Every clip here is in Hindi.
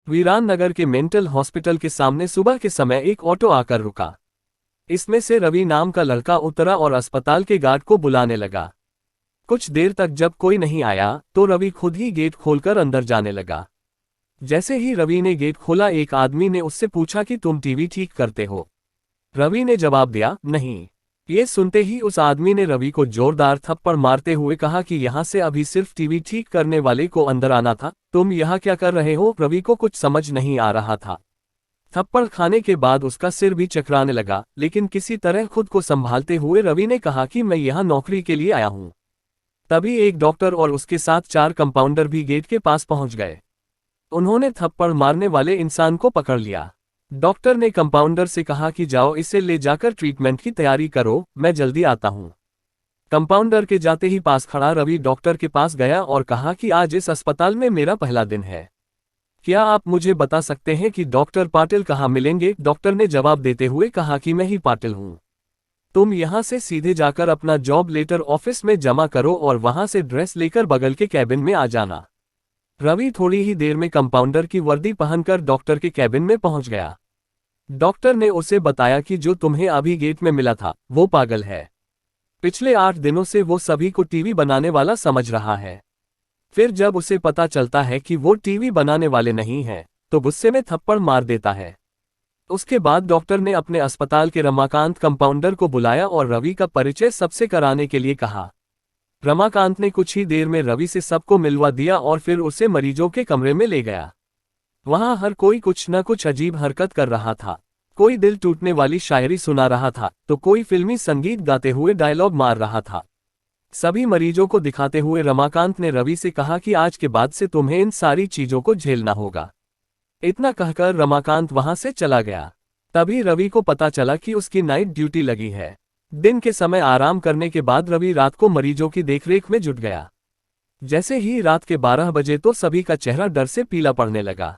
वीरान नगर के मेंटल हॉस्पिटल के सामने सुबह के समय एक ऑटो आकर रुका। इसमें से रवि नाम का लड़का उतरा और अस्पताल के गार्ड को बुलाने लगा। कुछ देर तक जब कोई नहीं आया तो रवि खुद ही गेट खोलकर अंदर जाने लगा। जैसे ही रवि ने गेट खोला, एक आदमी ने उससे पूछा कि तुम टीवी ठीक करते हो? रवि ने जवाब दिया, नहीं। ये सुनते ही उस आदमी ने रवि को जोरदार थप्पड़ मारते हुए कहा कि यहाँ से अभी सिर्फ टीवी ठीक करने वाले को अंदर आना था, तुम यहाँ क्या कर रहे हो? रवि को कुछ समझ नहीं आ रहा था। थप्पड़ खाने के बाद उसका सिर भी चकराने लगा, लेकिन किसी तरह खुद को संभालते हुए रवि ने कहा कि मैं यहाँ नौकरी के लिए आया हूँ। तभी एक डॉक्टर और उसके साथ 4 कंपाउंडर भी गेट के पास पहुंच गए। उन्होंने थप्पड़ मारने वाले इंसान को पकड़ लिया। डॉक्टर ने कंपाउंडर से कहा कि जाओ इसे ले जाकर ट्रीटमेंट की तैयारी करो, मैं जल्दी आता हूँ। कंपाउंडर के जाते ही पास खड़ा रवि डॉक्टर के पास गया और कहा कि आज इस अस्पताल में मेरा पहला दिन है। क्या आप मुझे बता सकते हैं कि डॉक्टर पाटिल कहाँ मिलेंगे? डॉक्टर ने जवाब देते हुए कहा कि मैं ही पाटिल हूँ। तुम यहाँ से सीधे जाकर अपना जॉब लेटर ऑफिस में जमा करो और वहाँ से ड्रेस लेकर बगल के कैबिन में आ जाना। रवि थोड़ी ही देर में कंपाउंडर की वर्दी पहनकर डॉक्टर के कैबिन में पहुंच गया। डॉक्टर ने उसे बताया कि जो तुम्हें अभी गेट में मिला था वो पागल है। पिछले 8 दिनों से वो सभी को टीवी बनाने वाला समझ रहा है। फिर जब उसे पता चलता है कि वो टीवी बनाने वाले नहीं हैं, तो गुस्से में थप्पड़ मार देता है। उसके बाद डॉक्टर ने अपने अस्पताल के रमाकांत कंपाउंडर को बुलाया और रवि का परिचय सबसे कराने के लिए कहा। रमाकांत ने कुछ ही देर में रवि से सबको मिलवा दिया और फिर उसे मरीजों के कमरे में ले गया। वहां हर कोई कुछ न कुछ अजीब हरकत कर रहा था। कोई दिल टूटने वाली शायरी सुना रहा था तो कोई फिल्मी संगीत गाते हुए डायलॉग मार रहा था। सभी मरीजों को दिखाते हुए रमाकांत ने रवि से कहा कि आज के बाद से तुम्हें इन सारी चीजों को झेलना होगा। इतना कहकर रमाकांत वहां से चला गया। तभी रवि को पता चला कि उसकी नाइट ड्यूटी लगी है। दिन के समय आराम करने के बाद रवि रात को मरीजों की देखरेख में जुट गया। जैसे ही रात के 12 बजे तो सभी का चेहरा डर से पीला पड़ने लगा।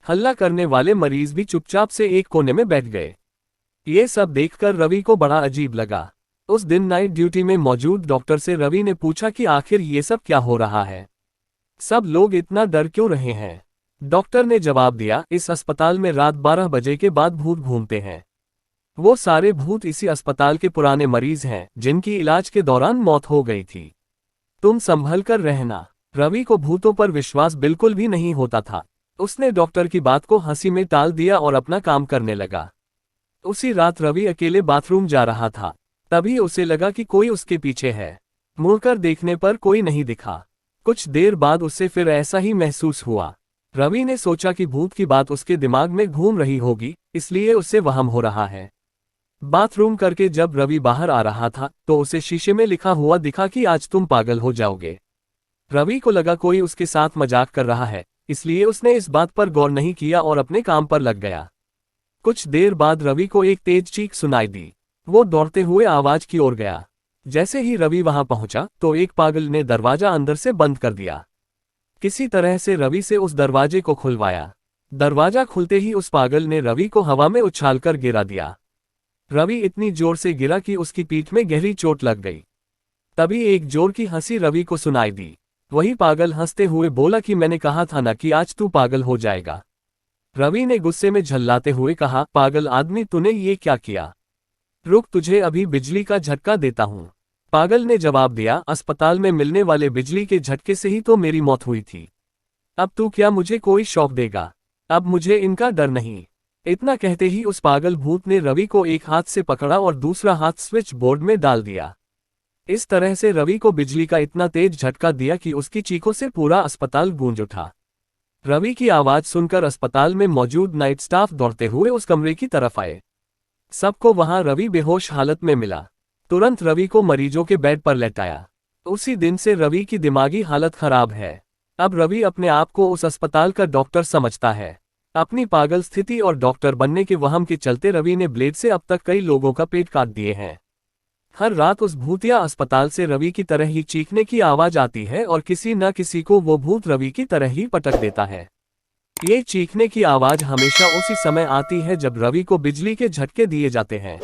हल्ला करने वाले मरीज भी चुपचाप से एक कोने में बैठ गए। ये सब देखकर रवि को बड़ा अजीब लगा। उस दिन नाइट ड्यूटी में मौजूद डॉक्टर से रवि ने पूछा कि आखिर ये सब क्या हो रहा है, सब लोग इतना डर क्यों रहे हैं? डॉक्टर ने जवाब दिया, इस अस्पताल में रात 12 बजे के बाद भूत घूमते हैं। वो सारे भूत इसी अस्पताल के पुराने मरीज हैं जिनकी इलाज के दौरान मौत हो गई थी। तुम संभल कर रहना। रवि को भूतों पर विश्वास बिल्कुल भी नहीं होता था। उसने डॉक्टर की बात को हंसी में टाल दिया और अपना काम करने लगा। उसी रात रवि अकेले बाथरूम जा रहा था। तभी उसे लगा कि कोई उसके पीछे है। मुड़कर देखने पर कोई नहीं दिखा। कुछ देर बाद उसे फिर ऐसा ही महसूस हुआ। रवि ने सोचा कि भूत की बात उसके दिमाग में घूम रही होगी, इसलिए उसे वहम हो रहा है। बाथरूम करके जब रवि बाहर आ रहा था तो उसे शीशे में लिखा हुआ दिखा कि आज तुम पागल हो जाओगे। रवि को लगा कोई उसके साथ मजाक कर रहा है, इसलिए उसने इस बात पर गौर नहीं किया और अपने काम पर लग गया। कुछ देर बाद रवि को एक तेज चीख सुनाई दी। वो दौड़ते हुए आवाज की ओर गया। जैसे ही रवि वहां पहुंचा तो एक पागल ने दरवाजा अंदर से बंद कर दिया। किसी तरह से रवि से उस दरवाजे को खुलवाया। दरवाजा खुलते ही उस पागल ने रवि को हवा में उछालकर गिरा दिया। रवि इतनी जोर से गिरा कि उसकी पीठ में गहरी चोट लग गई। तभी एक जोर की हंसी रवि को सुनाई दी। वही पागल हंसते हुए बोला कि मैंने कहा था ना कि आज तू पागल हो जाएगा। रवि ने गुस्से में झल्लाते हुए कहा, पागल आदमी तूने ये क्या किया? रुक, तुझे अभी बिजली का झटका देता हूं। पागल ने जवाब दिया, अस्पताल में मिलने वाले बिजली के झटके से ही तो मेरी मौत हुई थी। अब तू क्या मुझे कोई शौक देगा? अब मुझे इनका डर नहीं। इतना कहते ही उस पागल भूत ने रवि को एक हाथ से पकड़ा और दूसरा हाथ स्विच बोर्ड में डाल दिया। इस तरह से रवि को बिजली का इतना तेज झटका दिया कि उसकी चीखों से पूरा अस्पताल गूंज उठा। रवि की आवाज सुनकर अस्पताल में मौजूद नाइट स्टाफ दौड़ते हुए उस कमरे की तरफ आए। सबको वहां रवि बेहोश हालत में मिला। तुरंत रवि को मरीजों के बेड पर लेटाया। उसी दिन से रवि की दिमागी हालत खराब है। अब रवि अपने आप को उस अस्पताल का डॉक्टर समझता है। अपनी पागल स्थिति और डॉक्टर बनने के वहम के चलते रवि ने ब्लेड से अब तक कई लोगों का पेट काट दिए हैं। हर रात उस भूतिया अस्पताल से रवि की तरह ही चीखने की आवाज आती है और किसी न किसी को वो भूत रवि की तरह ही पटक देता है। ये चीखने की आवाज हमेशा उसी समय आती है जब रवि को बिजली के झटके दिए जाते हैं।